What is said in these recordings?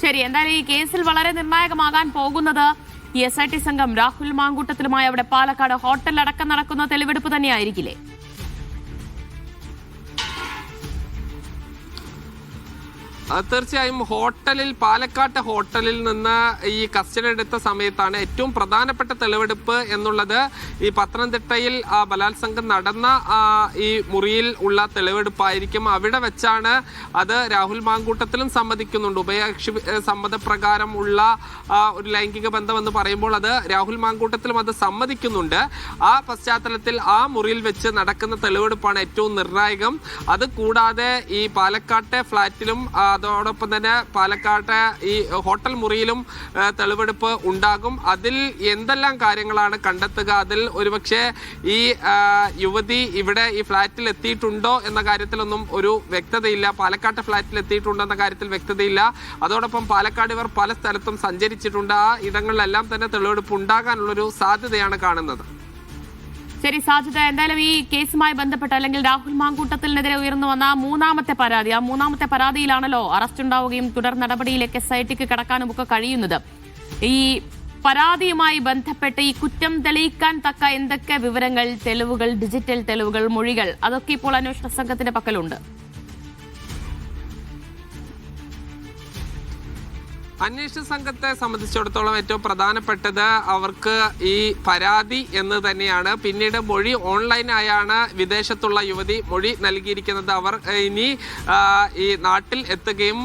ശരി, എന്തായാലും ഈ കേസിൽ വളരെ നിർണായകമാകാൻ പോകുന്നത് ഈ SIT സംഘം രാഹുൽ മാങ്കൂട്ടത്തിലുമായി അവിടെ പാലക്കാട് ഹോട്ടലടക്കം നടക്കുന്ന തെളിവെടുപ്പ് തന്നെയായിരിക്കില്ലേ? തീർച്ചയായും പാലക്കാട്ടെ ഹോട്ടലിൽ നിന്ന് ഈ കസ്റ്റഡി എടുത്ത സമയത്താണ് ഏറ്റവും പ്രധാനപ്പെട്ട തെളിവെടുപ്പ് എന്നുള്ളത്. ഈ പത്തനംതിട്ടയിൽ ബലാത്സംഗം നടന്ന ഈ മുറിയിൽ ഉള്ള തെളിവെടുപ്പായിരിക്കും. അവിടെ വെച്ചാണ് അത് രാഹുൽ മാങ്കൂട്ടത്തിലും സമ്മതിക്കുന്നുണ്ട്. ഉഭയകക്ഷി സമ്മതപ്രകാരം ഉള്ള ഒരു ലൈംഗിക ബന്ധം എന്ന് പറയുമ്പോൾ അത് രാഹുൽ മാങ്കൂട്ടത്തിലും അത് സമ്മതിക്കുന്നുണ്ട്. ആ പശ്ചാത്തലത്തിൽ ആ മുറിയിൽ വെച്ച് നടക്കുന്ന തെളിവെടുപ്പാണ് ഏറ്റവും നിർണായകം. അത് കൂടാതെ ഈ പാലക്കാട്ടെ ഫ്ളാറ്റിലും അതോടൊപ്പം തന്നെ പാലക്കാട്ടെ ഈ ഹോട്ടൽ മുറിയിലും തെളിവെടുപ്പ് ഉണ്ടാകും. അതിൽ എന്തെല്ലാം കാര്യങ്ങളാണ് കണ്ടെത്തുക, അതിൽ ഒരുപക്ഷെ ഈ യുവതി ഇവിടെ ഈ ഫ്ളാറ്റിൽ എത്തിയിട്ടുണ്ടോ എന്ന കാര്യത്തിലൊന്നും ഒരു വ്യക്തതയില്ല. പാലക്കാട്ടെ ഫ്ളാറ്റിൽ എത്തിയിട്ടുണ്ടോ എന്ന കാര്യത്തിൽ വ്യക്തതയില്ല. അതോടൊപ്പം പാലക്കാട് ഇവർ പല സ്ഥലത്തും സഞ്ചരിച്ചിട്ടുണ്ട്. ആ ഇടങ്ങളിലെല്ലാം തന്നെ തെളിവെടുപ്പ് ഉണ്ടാകാനുള്ളൊരു സാധ്യതയാണ് കാണുന്നത്. ശരി സാജിദ, എന്തായാലും ഈ കേസുമായി ബന്ധപ്പെട്ട് അല്ലെങ്കിൽ രാഹുൽ മാങ്കൂട്ടത്തിനെതിരെ ഉയർന്നു വന്ന മൂന്നാമത്തെ പരാതി, ആ മൂന്നാമത്തെ പരാതിയിലാണല്ലോ അറസ്റ്റ് ഉണ്ടാവുകയും തുടർ നടപടിയിലേക്ക് SITക്ക് കടക്കാനും ഒക്കെ കഴിയുന്നത്. ഈ പരാതിയുമായി ബന്ധപ്പെട്ട് ഈ കുറ്റം തെളിയിക്കാൻ തക്ക എന്തൊക്കെ വിവരങ്ങൾ, തെളിവുകൾ, ഡിജിറ്റൽ തെളിവുകൾ, മൊഴികൾ, അതൊക്കെ ഇപ്പോൾ അന്വേഷണ സംഘത്തിന്റെ പക്കലുണ്ട്? അന്വേഷണ സംഘത്തെ സംബന്ധിച്ചിടത്തോളം ഏറ്റവും പ്രധാനപ്പെട്ടത് അവർക്ക് ഈ പരാതി എന്ന് തന്നെയാണ്. പിന്നീട് മൊഴി ഓൺലൈനായാണ് വിദേശത്തുള്ള യുവതി മൊഴി നൽകിയിരിക്കുന്നത്. അവർ ഇനി ഈ നാട്ടിൽ എത്തുകയും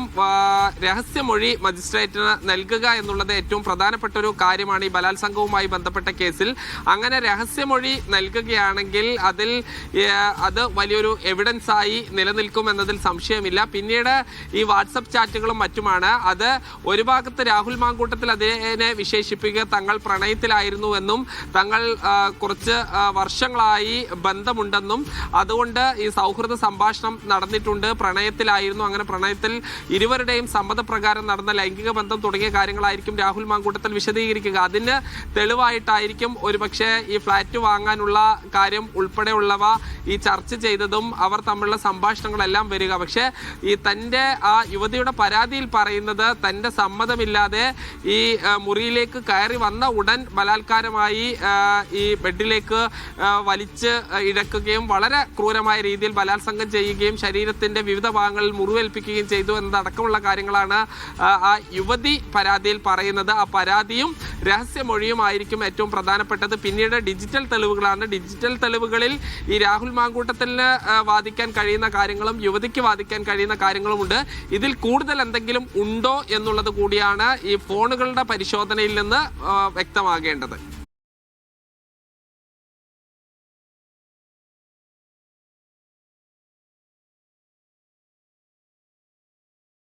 രഹസ്യമൊഴി മജിസ്ട്രേറ്റിന് നൽകുക എന്നുള്ളത് ഏറ്റവും പ്രധാനപ്പെട്ട ഒരു കാര്യമാണ് ഈ ബലാത്സംഗവുമായി ബന്ധപ്പെട്ട കേസിൽ. അങ്ങനെ രഹസ്യമൊഴി നൽകുകയാണെങ്കിൽ അത് വലിയൊരു എവിഡൻസ് ആയി നിലനിൽക്കും എന്നതിൽ സംശയമില്ല. പിന്നീട് ഈ വാട്സപ്പ് ചാറ്റുകളും മറ്റുമാണ്. അത് ഒരു ഭാഗത്ത് രാഹുൽ മാങ്കൂട്ടത്തിൽ അതിനെ വിശേഷിപ്പിക്കുക തങ്ങൾ പ്രണയത്തിലായിരുന്നുവെന്നും തങ്ങൾ കുറച്ച് വർഷങ്ങളായി ബന്ധമുണ്ടെന്നും അതുകൊണ്ട് ഈ സൗഹൃദ സംഭാഷണം നടന്നിട്ടുണ്ട്, പ്രണയത്തിലായിരുന്നു, അങ്ങനെ പ്രണയത്തിൽ ഇരുവരുടെയും സമ്മതപ്രകാരം നടന്ന ലൈംഗിക ബന്ധം തുടങ്ങിയ കാര്യങ്ങളായിരിക്കും രാഹുൽ മാങ്കൂട്ടത്തിൽ വിശദീകരിക്കുക. അതിന് തെളിവായിട്ടായിരിക്കും ഒരുപക്ഷെ ഈ ഫ്ലാറ്റ് വാങ്ങാനുള്ള കാര്യം ഉൾപ്പെടെയുള്ളവ ഈ ചർച്ച ചെയ്തതും അവർ തമ്മിലുള്ള സംഭാഷണങ്ങളെല്ലാം വരിക. പക്ഷേ ഈ തൻ്റെ ആ യുവതിയുടെ പരാതിയിൽ പറയുന്നത് തൻ്റെ സമ്മതമില്ലാതെ ഈ മുറിയിലേക്ക് കയറി വന്ന ഉടൻ ബലാത്കാരമായി ഈ ബെഡിലേക്ക് വലിച്ച് ഇഴക്കുകയും വളരെ ക്രൂരമായ രീതിയിൽ ബലാത്സംഗം ചെയ്യുകയും ശരീരത്തിന്റെ വിവിധ ഭാഗങ്ങളിൽ മുറിവേൽപ്പിക്കുകയും ചെയ്തു എന്നതടക്കമുള്ള കാര്യങ്ങളാണ് ആ യുവതി പരാതിയിൽ പറയുന്നത്. ആ പരാതിയും രഹസ്യമൊഴിയുമായിരിക്കും ഏറ്റവും പ്രധാനപ്പെട്ടത്. പിന്നീട് ഡിജിറ്റൽ തെളിവുകളാണ്. ഡിജിറ്റൽ തെളിവുകളിൽ ഈ രാഹുൽ മാങ്കൂട്ടത്തിന് വാദിക്കാൻ കഴിയുന്ന കാര്യങ്ങളും യുവതിക്ക് വാദിക്കാൻ കഴിയുന്ന കാര്യങ്ങളുമുണ്ട്. ഇതിൽ കൂടുതൽ എന്തെങ്കിലും ഉണ്ടോ എന്നുള്ളത് കൂടിയാണ് ഈ ഫോണുകളുടെ പരിശോധനയിൽ നിന്ന് വ്യക്തമാകേണ്ടത്.